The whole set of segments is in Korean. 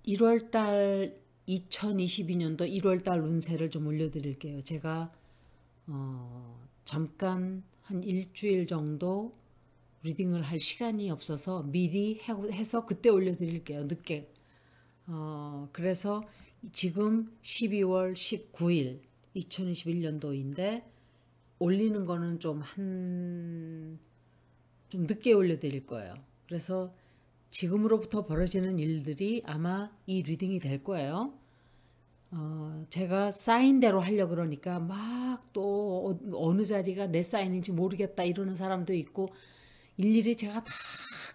1월달 2022년도 1월달 운세를 좀 올려드릴게요. 제가 잠깐 한 일주일 정도 리딩을 할 시간이 없어서 미리 해서 그때 올려드릴게요. 늦게. 그래서 지금 12월 19일 2021년도인데 올리는 거는 좀 늦게 올려드릴 거예요. 그래서 지금으로부터 벌어지는 일들이 아마 이 리딩이 될 거예요. 제가 사인대로 하려고 그러니까 막 또 어느 자리가 내 사인인지 모르겠다 이러는 사람도 있고 일일이 제가 다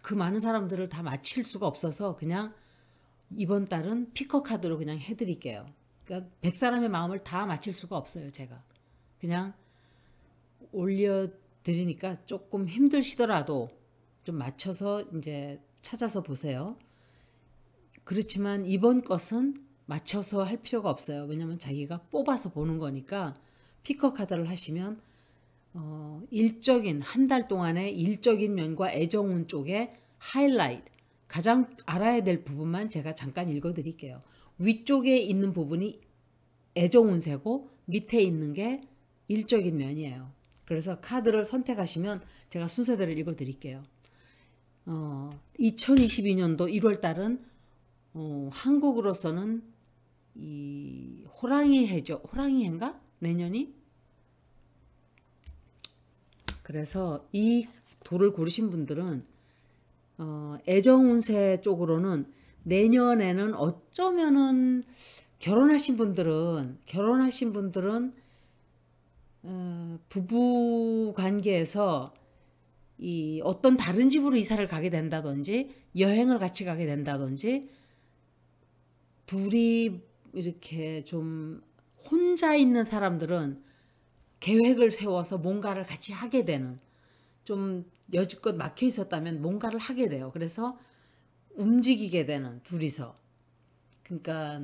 그 많은 사람들을 다 맞힐 수가 없어서 그냥 이번 달은 피커 카드로 그냥 해드릴게요. 그러니까 100사람의 마음을 다 맞힐 수가 없어요, 제가. 그냥 올려드리니까 조금 힘드시더라도 좀 맞춰서 이제 찾아서 보세요. 그렇지만 이번 것은 맞춰서 할 필요가 없어요. 왜냐면 자기가 뽑아서 보는 거니까 피커 카드를 하시면 일적인 한 달 동안의 일적인 면과 애정운 쪽에 하이라이트 가장 알아야 될 부분만 제가 잠깐 읽어드릴게요. 위쪽에 있는 부분이 애정운세고 밑에 있는 게 일적인 면이에요. 그래서 카드를 선택하시면 제가 순서대로 읽어드릴게요. 2022년도 1월 달은 한국으로서는 이 호랑이 해죠. 호랑이 해인가? 내년이? 그래서 이 돌을 고르신 분들은 애정운세 쪽으로는 내년에는 어쩌면은 결혼하신 분들은 부부 관계에서 이 어떤 다른 집으로 이사를 가게 된다든지 여행을 같이 가게 된다든지 둘이 이렇게 좀 혼자 있는 사람들은 계획을 세워서 뭔가를 같이 하게 되는 좀 여지껏 막혀 있었다면 뭔가를 하게 돼요. 그래서 움직이게 되는 둘이서 그러니까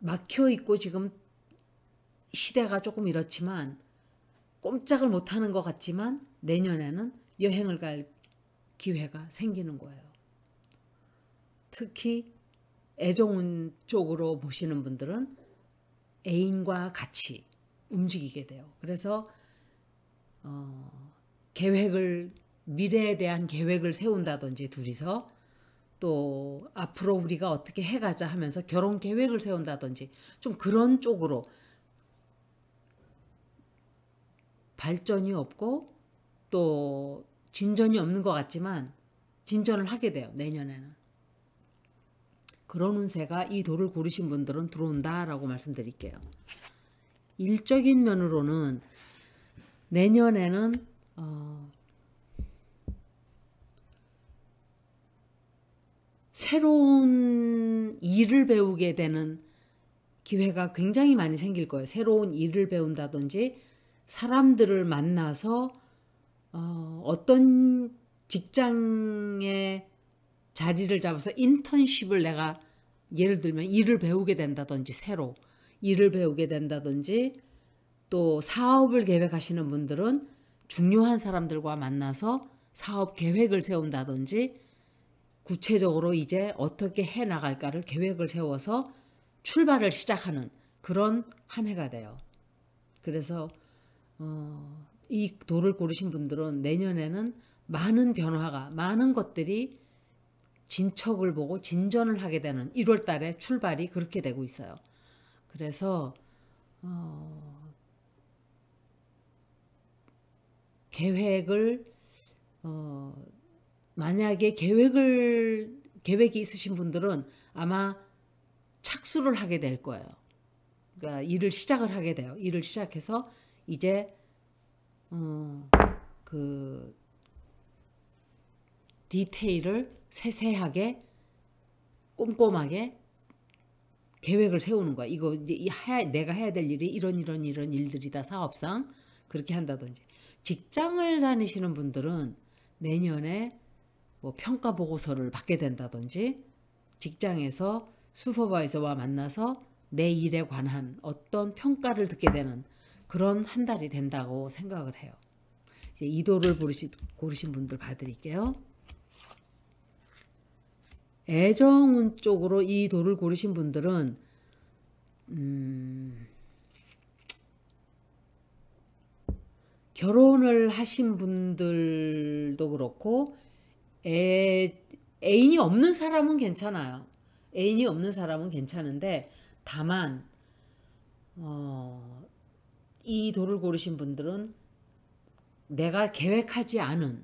막혀 있고 지금 시대가 조금 이렇지만 꼼짝을 못하는 것 같지만 내년에는 여행을 갈 기회가 생기는 거예요. 특히 애정운 쪽으로 보시는 분들은 애인과 같이 움직이게 돼요. 그래서 미래에 대한 계획을 세운다든지 둘이서 또 앞으로 우리가 어떻게 해가자 하면서 결혼 계획을 세운다든지 좀 그런 쪽으로 발전이 없고 또 진전이 없는 것 같지만 진전을 하게 돼요. 내년에는. 그런 운세가 이 돌을 고르신 분들은 들어온다라고 말씀드릴게요. 일적인 면으로는 내년에는 새로운 일을 배우게 되는 기회가 굉장히 많이 생길 거예요. 새로운 일을 배운다든지 사람들을 만나서 어떤 직장에 자리를 잡아서 인턴십을 내가 예를 들면 일을 배우게 된다든지 새로 일을 배우게 된다든지 또 사업을 계획하시는 분들은 중요한 사람들과 만나서 사업 계획을 세운다든지 구체적으로 이제 어떻게 해 나갈까를 계획을 세워서 출발을 시작하는 그런 한 해가 돼요. 그래서 이 돌을 고르신 분들은 내년에는 많은 변화가 많은 것들이 진척을 보고 진전을 하게 되는 1월 달에 출발이 그렇게 되고 있어요. 그래서 계획을 만약에 계획이 있으신 분들은 아마 착수를 하게 될 거예요. 그러니까 일을 시작을 하게 돼요. 일을 시작해서 이제 그 디테일을 세세하게 꼼꼼하게 계획을 세우는 거야. 이거 내가 해야 될 일이 이런 일들이다. 사업상 그렇게 한다든지. 직장을 다니시는 분들은 내년에 뭐 평가 보고서를 받게 된다든지 직장에서 슈퍼바이저와 만나서 내 일에 관한 어떤 평가를 듣게 되는 그런 한 달이 된다고 생각을 해요. 이제 이도를 고르신 분들 봐드릴게요. 애정운 쪽으로 이 돌을 고르신 분들은 결혼을 하신 분들도 그렇고 애인이 없는 사람은 괜찮아요. 애인이 없는 사람은 괜찮은데 다만 이 돌을 고르신 분들은 내가 계획하지 않은,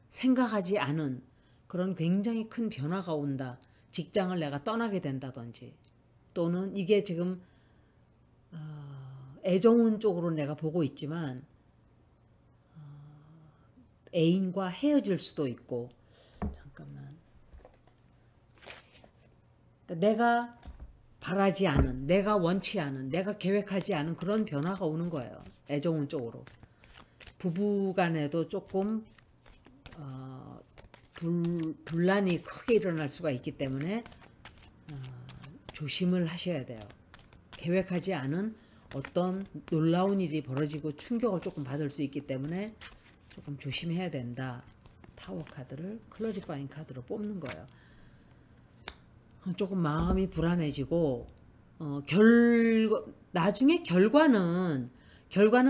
생각하지 않은 그런 굉장히 큰 변화가 온다. 직장을 내가 떠나게 된다든지 또는 이게 지금 애정운 쪽으로 내가 보고 있지만 애인과 헤어질 수도 있고. 잠깐만. 내가 바라지 않은, 내가 원치 않은, 내가 계획하지 않은 그런 변화가 오는 거예요. 애정운 쪽으로. 부부간에도 조금 분란이 크게 일어날 수가 있기 때문에 조심을 하셔야 돼요. 계획하지 않은 어떤 놀라운 일이 벌어지고 충격을 조금 받을 수 있기 때문에 조금 조심해야 된다. 타워 카드를 클래리파잉 카드로 뽑는 거예요. 조금 마음이 불안해지고 나중에 결과는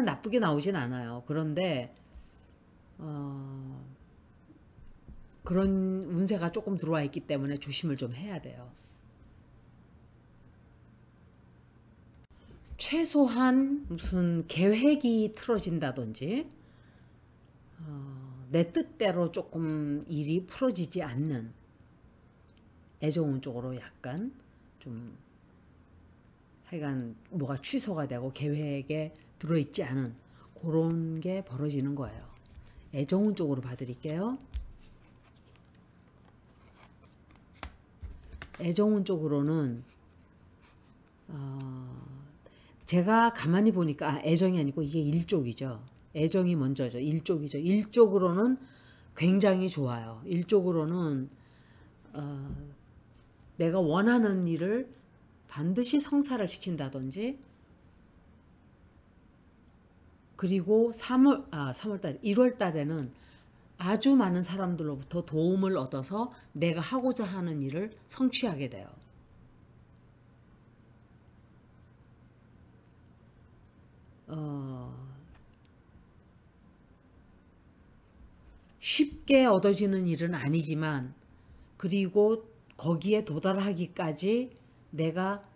나쁘게 나오진 않아요. 그런데 그런 운세가 조금 들어와 있기 때문에 조심을 좀 해야 돼요. 최소한 무슨 계획이 틀어진다든지 내 뜻대로 조금 일이 풀어지지 않는 애정운 쪽으로 약간 좀 하여간 뭐가 취소가 되고 계획에 들어있지 않은 그런 게 벌어지는 거예요. 애정운 쪽으로 봐드릴게요. 애정운 쪽으로는 제가 가만히 보니까 애정이 아니고 이게 일쪽이죠. 애정이 먼저죠. 일쪽이죠. 일쪽으로는 굉장히 좋아요. 일쪽으로는 내가 원하는 일을 반드시 성사를 시킨다든지 그리고 3월달 1월달에는 아주 많은 사람들로부터 도움을 얻어서 내가 하고자 하는 일을 성취하게 돼요. 쉽게 얻어지는 일은 아니지만 그리고 거기에 도달하기까지 내가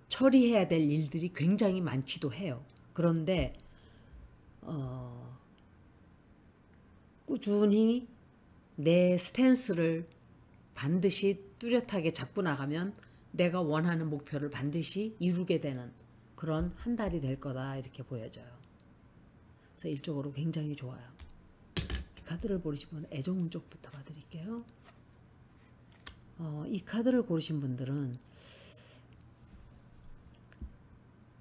처리해야 될 일들이 굉장히 많기도 해요. 그런데 꾸준히 내 스탠스를 반드시 뚜렷하게 잡고 나가면 내가 원하는 목표를 반드시 이루게 되는 그런 한 달이 될 거다 이렇게 보여져요. 그래서 일적으로 굉장히 좋아요. 이 카드를 고르신 분은 애정운 쪽부터 봐드릴게요. 이 카드를 고르신 분들은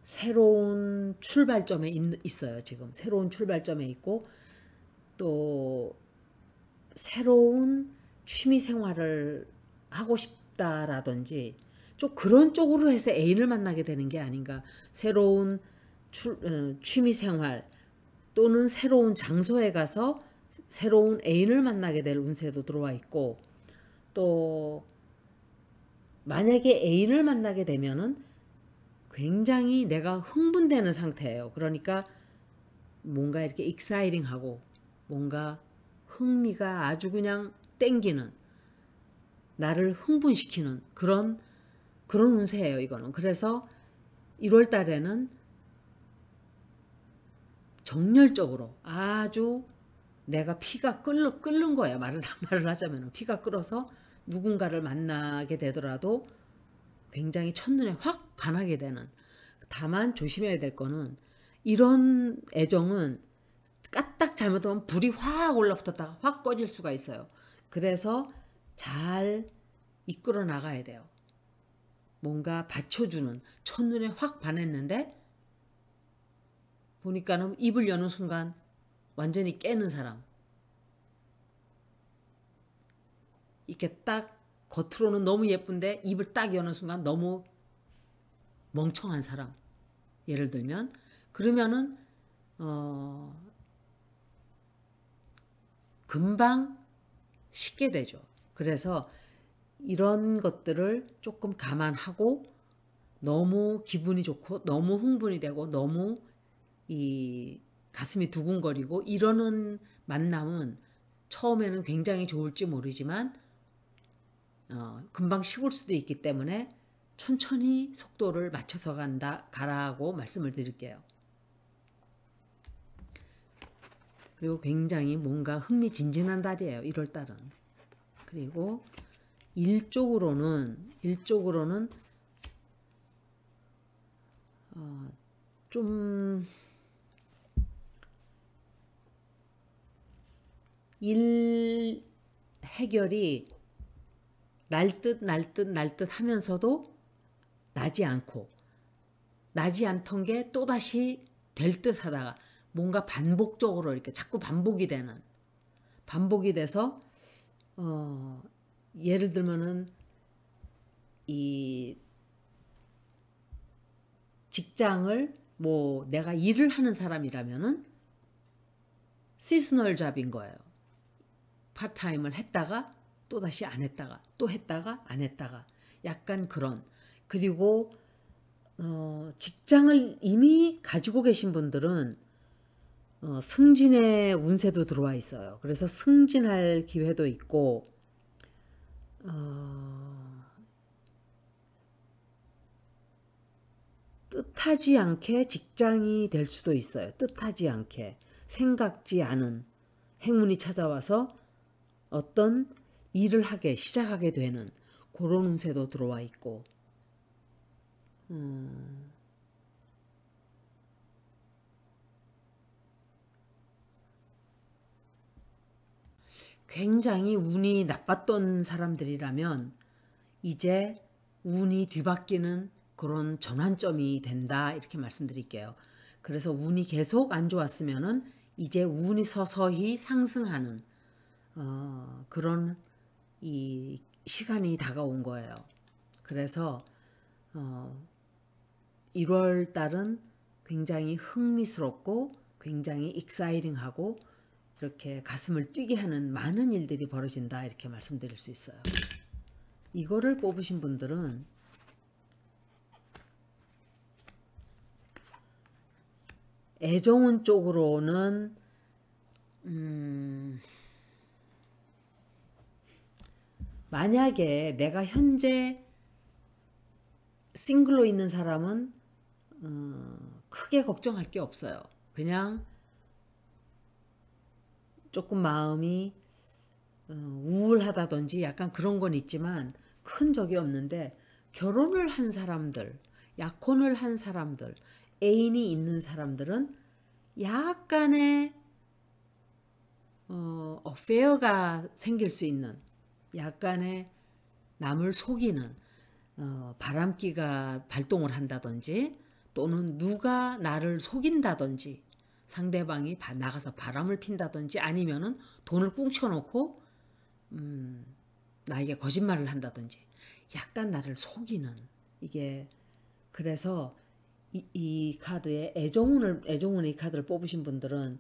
새로운 출발점에 있어요. 지금 새로운 출발점에 있고 또 새로운 취미 생활을 하고 싶다라든지 좀 그런 쪽으로 해서 애인을 만나게 되는 게 아닌가. 새로운 취미 생활 또는 새로운 장소에 가서 새로운 애인을 만나게 될 운세도 들어와 있고 또 만약에 애인을 만나게 되면은 굉장히 내가 흥분되는 상태예요. 그러니까 뭔가 이렇게 익사이팅하고 뭔가 흥미가 아주 그냥 땡기는 나를 흥분시키는 그런 운세예요. 이거는. 그래서 1월 달에는 정열적으로 아주 내가 피가 끓는 거예요. 말을 하자면 피가 끓어서 누군가를 만나게 되더라도 굉장히 첫눈에 확 반하게 되는. 다만 조심해야 될 거는 이런 애정은 까딱 잘못하면 불이 확 올라붙었다가 확 꺼질 수가 있어요. 그래서 잘 이끌어 나가야 돼요. 뭔가 받쳐주는 첫눈에 확 반했는데 보니까는 입을 여는 순간 완전히 깨는 사람. 이렇게 딱 겉으로는 너무 예쁜데 입을 딱 여는 순간 너무 멍청한 사람. 예를 들면 그러면은 금방 식게 되죠. 그래서 이런 것들을 조금 감안하고 너무 기분이 좋고 너무 흥분이 되고 너무 이 가슴이 두근거리고 이러는 만남은 처음에는 굉장히 좋을지 모르지만 금방 식을 수도 있기 때문에 천천히 속도를 맞춰서 가라고 말씀을 드릴게요. 그리고 굉장히 뭔가 흥미진진한 달이에요. 1월 달은. 그리고 일적으로는 좀 일 해결이 날 듯 하면서도 나지 않던 게 또다시 될 듯 하다가 뭔가 반복적으로 이렇게 자꾸 반복이 돼서 예를 들면은 이 직장을 뭐 내가 일을 하는 사람이라면은 시즈널 잡인 거예요. 파트타임을 했다가 또다시 안 했다가 또 했다가 안 했다가 약간 그런. 그리고 직장을 이미 가지고 계신 분들은 승진의 운세도 들어와 있어요. 그래서 승진할 기회도 있고 뜻하지 않게 직장이 될 수도 있어요. 뜻하지 않게 생각지 않은 행운이 찾아와서 어떤 일을 시작하게 되는 그런 운세도 들어와 있고 굉장히 운이 나빴던 사람들이라면 이제 운이 뒤바뀌는 그런 전환점이 된다 이렇게 말씀드릴게요. 그래서 운이 계속 안 좋았으면은 이제 운이 서서히 상승하는 그런 이 시간이 다가온 거예요. 그래서 1월 달은 굉장히 흥미스럽고 굉장히 익사이팅하고 이렇게 가슴을 뛰게 하는 많은 일들이 벌어진다 이렇게 말씀드릴 수 있어요. 이거를 뽑으신 분들은 애정운 쪽으로는 만약에 내가 현재 싱글로 있는 사람은 크게 걱정할 게 없어요. 그냥 조금 마음이 우울하다든지 약간 그런 건 있지만 큰 적이 없는데 결혼을 한 사람들, 약혼을 한 사람들, 애인이 있는 사람들은 약간의 어페어가 생길 수 있는 약간의 남을 속이는 바람기가 발동을 한다든지 또는 누가 나를 속인다든지 상대방이 나가서 바람을 핀다든지 아니면은 돈을 꿍쳐놓고 나에게 거짓말을 한다든지 약간 나를 속이는 이게 그래서 이 카드에 애정운의 카드를 뽑으신 분들은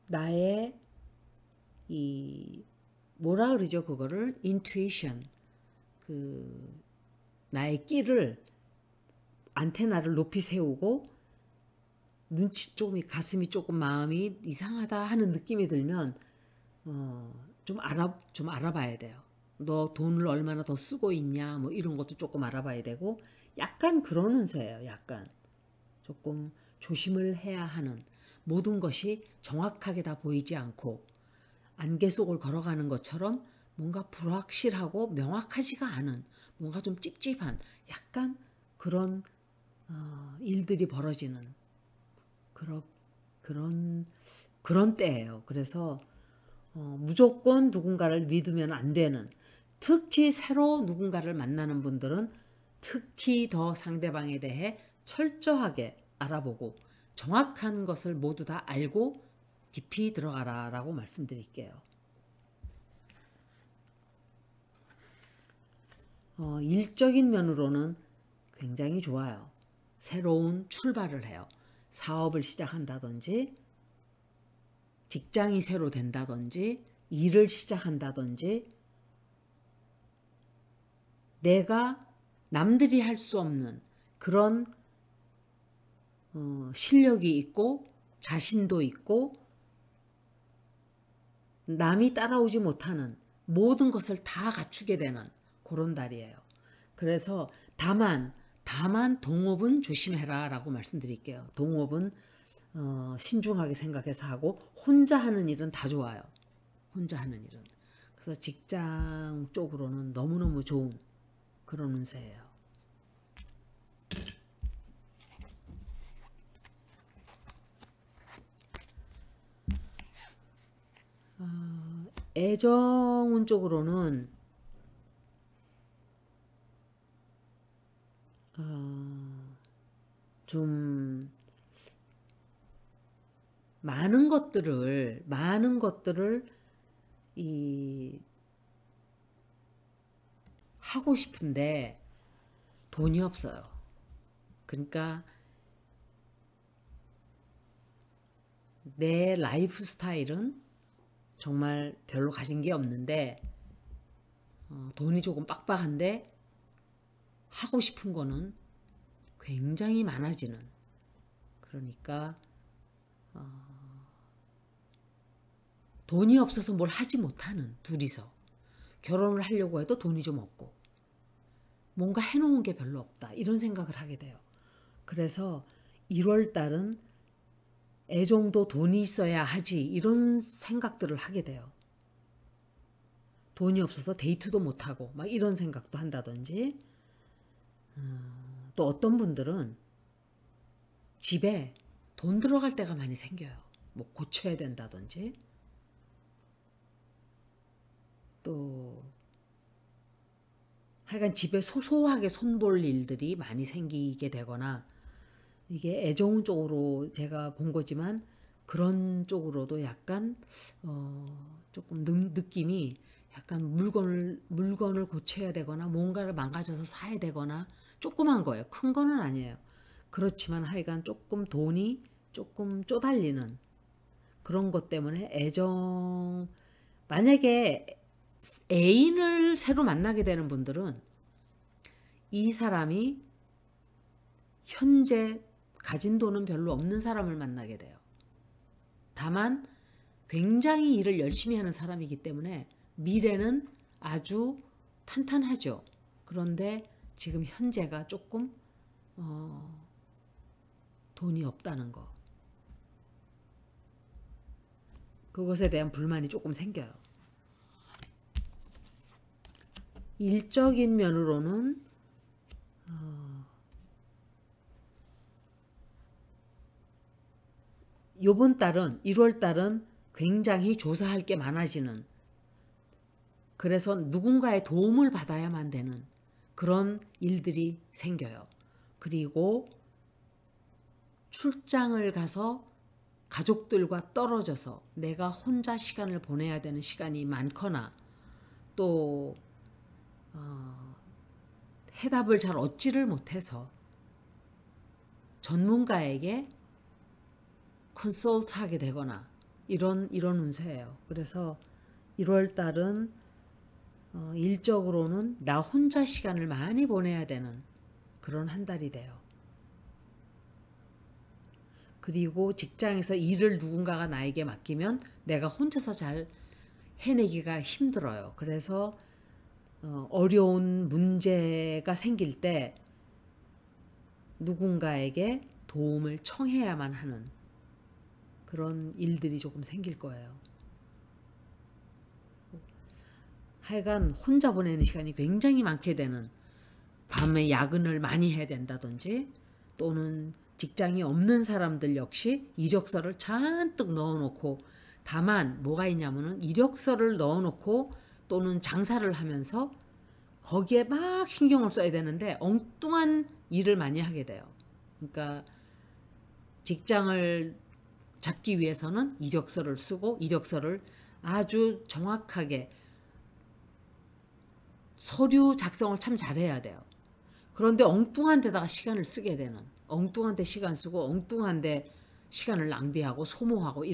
나의 이 뭐라 그러죠 그거를 인투이션 그 나의 끼를 안테나를 높이 세우고 눈치 조금 가슴이 조금 마음이 이상하다 하는 느낌이 들면 좀 알아봐야 돼요. 너 돈을 얼마나 더 쓰고 있냐 뭐 이런 것도 조금 알아봐야 되고 약간 그런 운세예요. 약간 조금 조심을 해야 하는 모든 것이 정확하게 다 보이지 않고 안개 속을 걸어가는 것처럼 뭔가 불확실하고 명확하지가 않은 뭔가 좀 찝찝한 약간 그런 일들이 벌어지는 그런 때예요. 그래서 무조건 누군가를 믿으면 안 되는 특히 새로 누군가를 만나는 분들은 특히 더 상대방에 대해 철저하게 알아보고 정확한 것을 모두 다 알고 깊이 들어가라 라고 말씀드릴게요. 일적인 면으로는 굉장히 좋아요. 새로운 출발을 해요. 사업을 시작한다든지 직장이 새로 된다든지 일을 시작한다든지 내가 남들이 할 수 없는 그런 실력이 있고 자신도 있고 남이 따라오지 못하는 모든 것을 다 갖추게 되는 그런 달이에요. 그래서 다만 동업은 조심해라 라고 말씀드릴게요. 동업은 신중하게 생각해서 하고 혼자 하는 일은 다 좋아요. 혼자 하는 일은. 그래서 직장 쪽으로는 너무너무 좋은 그런 운세예요. 애정운 쪽으로는 좀 많은 것들을 하고 싶은데 돈이 없어요. 그러니까 내 라이프 스타일은 정말 별로 가진 게 없는데 돈이 조금 빡빡한데 하고 싶은 거는 굉장히 많아지는, 그러니까 돈이 없어서 뭘 하지 못하는, 둘이서 결혼을 하려고 해도 돈이 좀 없고 뭔가 해놓은 게 별로 없다 이런 생각을 하게 돼요. 그래서 1월 달은 애정도 돈이 있어야 하지 이런 생각들을 하게 돼요. 돈이 없어서 데이트도 못하고 막 이런 생각도 한다든지, 또 어떤 분들은 집에 돈 들어갈 때가 많이 생겨요. 뭐 고쳐야 된다든지, 또 하여간 집에 소소하게 손볼 일들이 많이 생기게 되거나, 이게 애정 쪽으로 제가 본 거지만 그런 쪽으로도 약간 조금 느낌이 약간 물건을 고쳐야 되거나 뭔가를 망가져서 사야 되거나, 조그만 거예요. 큰 거는 아니에요. 그렇지만 하여간 조금 돈이 조금 쪼달리는 그런 것 때문에 만약에 애인을 새로 만나게 되는 분들은 이 사람이 현재 가진 돈은 별로 없는 사람을 만나게 돼요. 다만 굉장히 일을 열심히 하는 사람이기 때문에 미래는 아주 탄탄하죠. 그런데 지금 현재가 조금 돈이 없다는 거, 그것에 대한 불만이 조금 생겨요. 일적인 면으로는 요번 달은 1월 달은 굉장히 조사할 게 많아지는, 그래서 누군가의 도움을 받아야만 되는 그런 일들이 생겨요. 그리고 출장을 가서 가족들과 떨어져서 내가 혼자 시간을 보내야 되는 시간이 많거나, 또 해답을 잘 얻지를 못해서 전문가에게 컨설트하게 되거나 이런 운세예요. 그래서 1월 달은 일적으로는 나 혼자 시간을 많이 보내야 되는 그런 한 달이 돼요. 그리고 직장에서 일을 누군가가 나에게 맡기면 내가 혼자서 잘 해내기가 힘들어요. 그래서 어려운 문제가 생길 때 누군가에게 도움을 청해야만 하는 그런 일들이 조금 생길 거예요. 하여간 혼자 보내는 시간이 굉장히 많게 되는, 밤에 야근을 많이 해야 된다든지, 또는 직장이 없는 사람들 역시 이력서를 잔뜩 넣어놓고, 다만 뭐가 있냐면은 이력서를 넣어놓고 또는 장사를 하면서 거기에 막 신경을 써야 되는데 엉뚱한 일을 많이 하게 돼요. 그러니까 직장을 잡기 위해서는 이력서를 쓰고 이력서를 아주 정확하게 서류 작성을 참 잘해야 돼요. 그런데 엉뚱한 데다가 시간을 쓰게 되는, 엉뚱한 데 시간 쓰고 엉뚱한 데 시간을 낭비하고 소모하고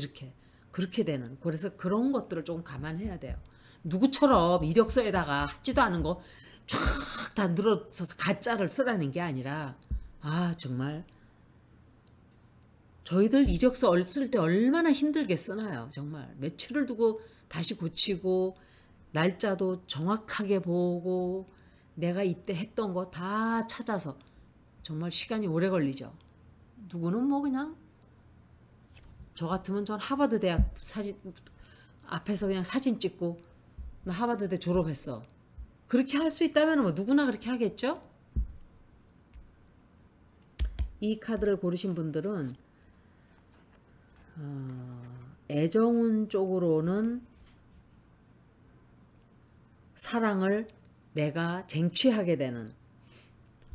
그렇게 되는, 그래서 그런 것들을 좀 감안해야 돼요. 누구처럼 이력서에다가 하지도 않은 거 쫙 다 늘어서 가짜를 쓰라는 게 아니라 정말 저희들 이력서 쓸 때 얼마나 힘들게 쓰나요. 정말 며칠을 두고 다시 고치고 날짜도 정확하게 보고 내가 이때 했던 거 다 찾아서 정말 시간이 오래 걸리죠. 누구는 뭐 그냥 저 같으면 전 하버드 대학 사진 앞에서 그냥 사진 찍고 나 하버드대 졸업했어. 그렇게 할 수 있다면 뭐 누구나 그렇게 하겠죠? 이 카드를 고르신 분들은 애정운 쪽으로는 사랑을 내가 쟁취하게 되는,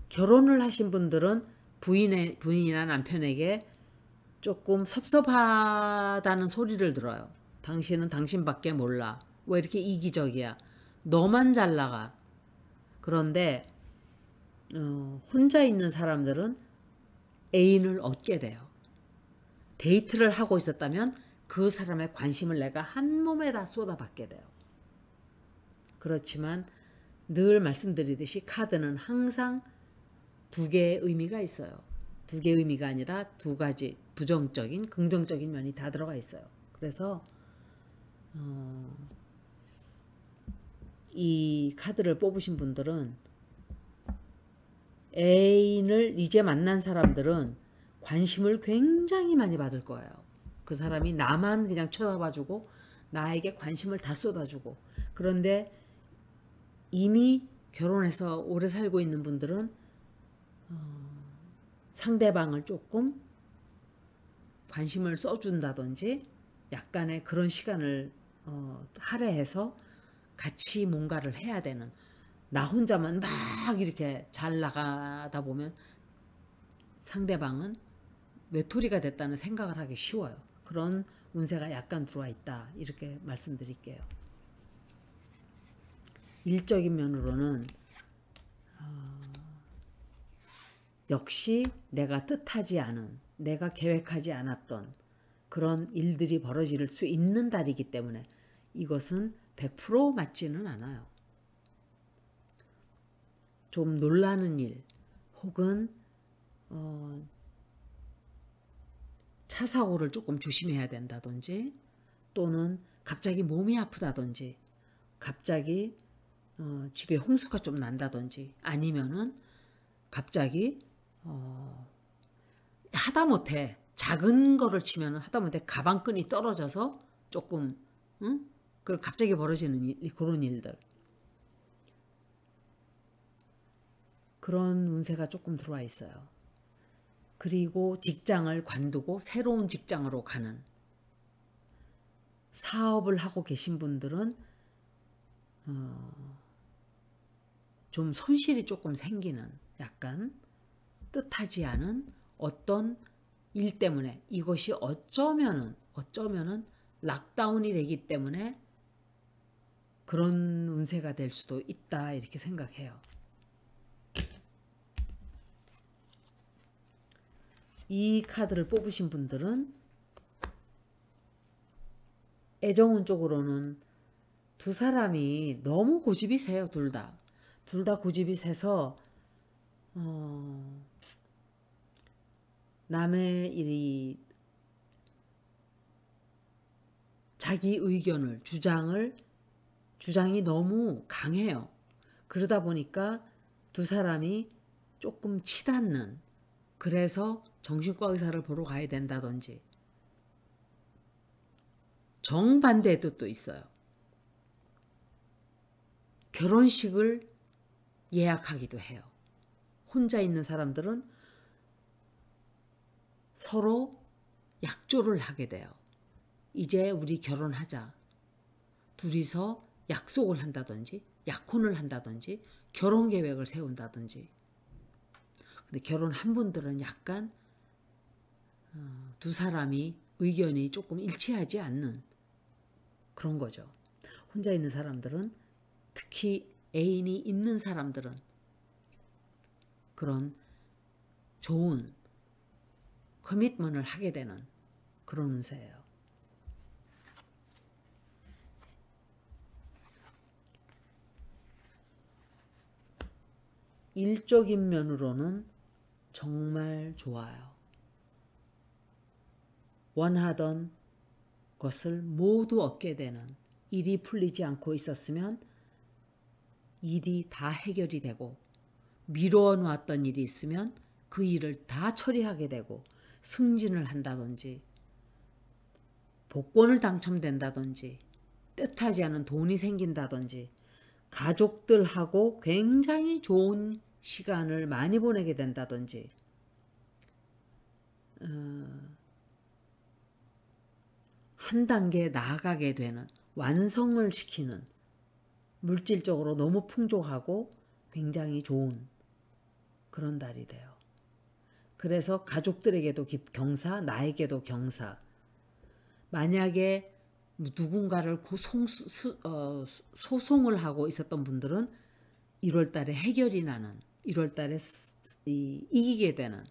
결혼을 하신 분들은 부인이나 남편에게 조금 섭섭하다는 소리를 들어요. 당신은 당신밖에 몰라. 왜 이렇게 이기적이야? 너만 잘 나가. 그런데 혼자 있는 사람들은 애인을 얻게 돼요. 데이트를 하고 있었다면 그 사람의 관심을 내가 한 몸에 다 쏟아받게 돼요. 그렇지만 늘 말씀드리듯이 카드는 항상 두 개의 의미가 있어요. 두 개의 의미가 아니라 두 가지 부정적인, 긍정적인 면이 다 들어가 있어요. 그래서 이 카드를 뽑으신 분들은 애인을 이제 만난 사람들은 관심을 굉장히 많이 받을 거예요. 그 사람이 나만 그냥 쳐다봐주고 나에게 관심을 다 쏟아주고, 그런데 이미 결혼해서 오래 살고 있는 분들은 상대방을 조금 관심을 써준다든지 약간의 그런 시간을 할애해서 같이 뭔가를 해야 되는, 나 혼자만 막 이렇게 잘 나가다 보면 상대방은 외톨이가 됐다는 생각을 하기 쉬워요. 그런 운세가 약간 들어와 있다, 이렇게 말씀드릴게요. 일적인 면으로는 역시 내가 뜻하지 않은, 내가 계획하지 않았던 그런 일들이 벌어질 수 있는 달이기 때문에 이것은 100% 맞지는 않아요. 좀 놀라는 일 혹은 차 사고를 조금 조심해야 된다든지, 또는 갑자기 몸이 아프다든지, 갑자기 집에 홍수가 좀 난다든지, 아니면은 갑자기 하다못해 작은 거를 치면은 하다못해 가방끈이 떨어져서 조금 그 갑자기 벌어지는 그런 일들, 그런 운세가 조금 들어와 있어요. 그리고 직장을 관두고 새로운 직장으로 가는, 사업을 하고 계신 분들은 좀 손실이 조금 생기는, 약간 뜻하지 않은 어떤 일 때문에 이것이 어쩌면은 락다운이 되기 때문에 그런 운세가 될 수도 있다, 이렇게 생각해요. 이 카드를 뽑으신 분들은 애정운 쪽으로는 두 사람이 너무 고집이 세요. 둘 다 고집이 세서 남의 일이 자기 의견을 주장이 너무 강해요. 그러다 보니까 두 사람이 조금 치닫는, 그래서 정신과 의사를 보러 가야 된다든지, 정반대의 뜻도 있어요. 결혼식을 예약하기도 해요. 혼자 있는 사람들은 서로 약조를 하게 돼요. 이제 우리 결혼하자. 둘이서 약속을 한다든지 약혼을 한다든지 결혼 계획을 세운다든지. 근데 결혼한 분들은 약간 두 사람이 의견이 조금 일치하지 않는 그런 거죠. 혼자 있는 사람들은, 특히 애인이 있는 사람들은 그런 좋은 커미트먼트를 하게 되는 그런 운세예요. 일적인 면으로는 정말 좋아요. 원하던 것을 모두 얻게 되는, 일이 풀리지 않고 있었으면 일이 다 해결이 되고, 미뤄 놓았던 일이 있으면 그 일을 다 처리하게 되고, 승진을 한다든지 복권을 당첨된다든지 뜻하지 않은 돈이 생긴다든지 가족들하고 굉장히 좋은 시간을 많이 보내게 된다든지 한 단계 나아가게 되는, 완성을 시키는, 물질적으로 너무 풍족하고 굉장히 좋은 그런 달이 돼요. 그래서 가족들에게도 경사, 나에게도 경사. 만약에 누군가를 소송을 하고 있었던 분들은 1월 달에 해결이 나는, 1월 달에 이기게 되는,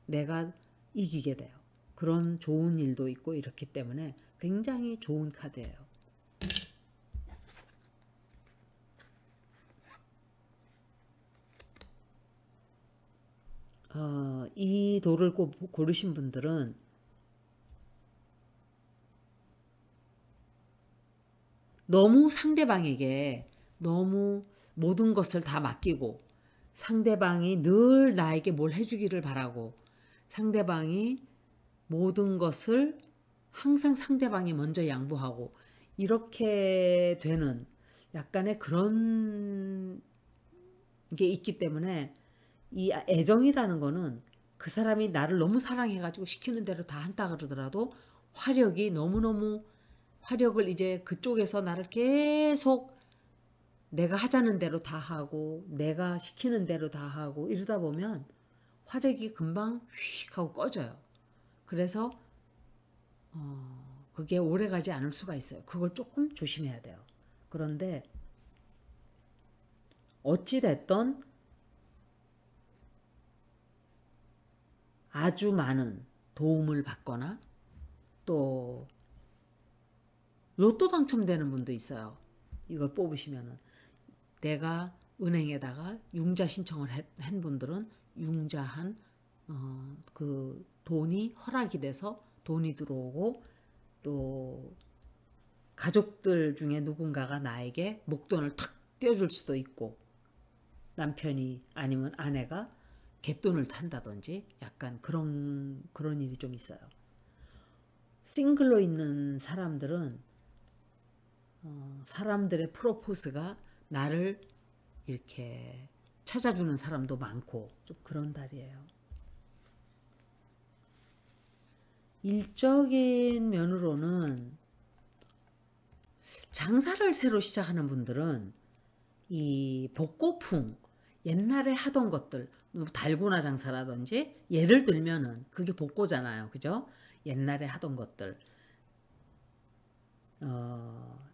내가 이기게 돼요. 그런 좋은 일도 있고 이렇기 때문에 굉장히 좋은 카드예요. 이 돌을 꼭 고르신 분들은 너무 상대방에게 너무 모든 것을 다 맡기고, 상대방이 늘 나에게 뭘 해주기를 바라고, 상대방이 모든 것을 항상 상대방이 먼저 양보하고 이렇게 되는 약간의 그런 게 있기 때문에, 이 애정이라는 거는 그 사람이 나를 너무 사랑해가지고 시키는 대로 다 한다 그러더라도 화력이 너무너무, 화력을 이제 그쪽에서 나를 계속 내가 하자는 대로 다 하고 내가 시키는 대로 다 하고 이러다 보면 화력이 금방 휙 하고 꺼져요. 그래서 그게 오래가지 않을 수가 있어요. 그걸 조금 조심해야 돼요. 그런데 어찌됐던 아주 많은 도움을 받거나 또 로또 당첨되는 분도 있어요. 이걸 뽑으시면은 내가 은행에다가 융자 신청을 한 분들은 융자한 그 돈이 허락이 돼서 돈이 들어오고, 또 가족들 중에 누군가가 나에게 목돈을 탁 떼어줄 수도 있고, 남편이 아니면 아내가 갯돈을 탄다든지 약간 그런 일이 좀 있어요. 싱글로 있는 사람들은 사람들의 프로포즈가 나를 이렇게 찾아주는 사람도 많고 좀 그런 달이에요. 일적인 면으로는 장사를 새로 시작하는 분들은 이 복고풍, 옛날에 하던 것들, 달고나 장사라든지 예를 들면은 그게 복고잖아요. 그죠? 옛날에 하던 것들,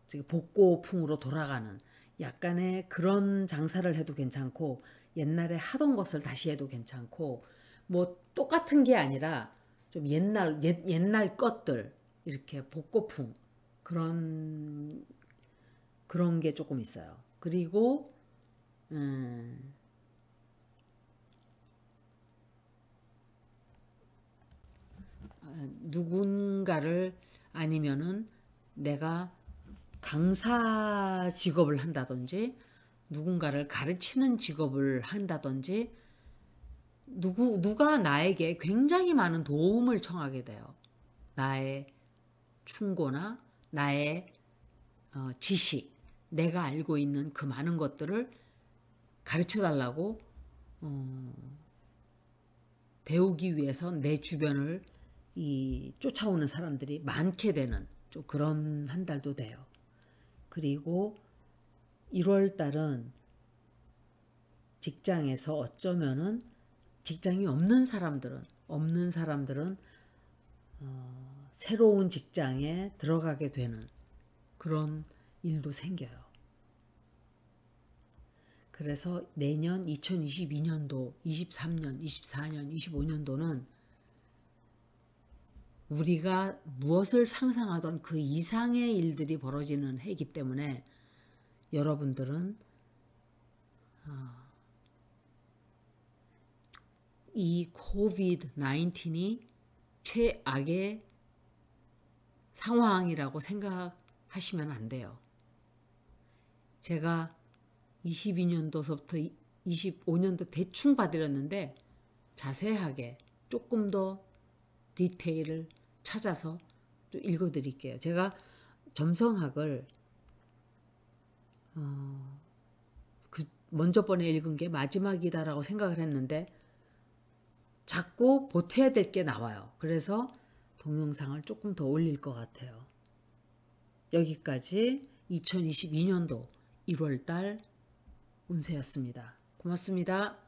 지금 복고풍으로 돌아가는 약간의 그런 장사를 해도 괜찮고, 옛날에 하던 것을 다시 해도 괜찮고, 뭐 똑같은 게 아니라 좀 옛날 것들, 이렇게 복고풍 그런 게 조금 있어요. 그리고 누군가를, 아니면은 내가 강사 직업을 한다든지 누군가를 가르치는 직업을 한다든지 누가 나에게 굉장히 많은 도움을 청하게 돼요. 나의 충고나 나의 지식, 내가 알고 있는 그 많은 것들을 가르쳐 달라고 배우기 위해서 내 주변을 쫓아오는 사람들이 많게 되는 좀 그런 한 달도 돼요. 그리고 1월 달은 직장에서 어쩌면은 직장이 없는 사람들은 새로운 직장에 들어가게 되는 그런 일도 생겨요. 그래서 내년 2022년도, 23년, 24년, 25년도는 우리가 무엇을 상상하던 그 이상의 일들이 벌어지는 해이기 때문에 여러분들은 이 코비드 19이 최악의 상황이라고 생각하시면 안 돼요. 제가 22년도서부터 25년도 대충 봐드렸는데 자세하게 조금 더 디테일을 찾아서 좀 읽어드릴게요. 제가 점성학을 먼저 번에 읽은 게 마지막이다라고 생각을 했는데 자꾸 보태야 될 게 나와요. 그래서 동영상을 조금 더 올릴 것 같아요. 여기까지 2022년도 1월달 운세였습니다. 고맙습니다.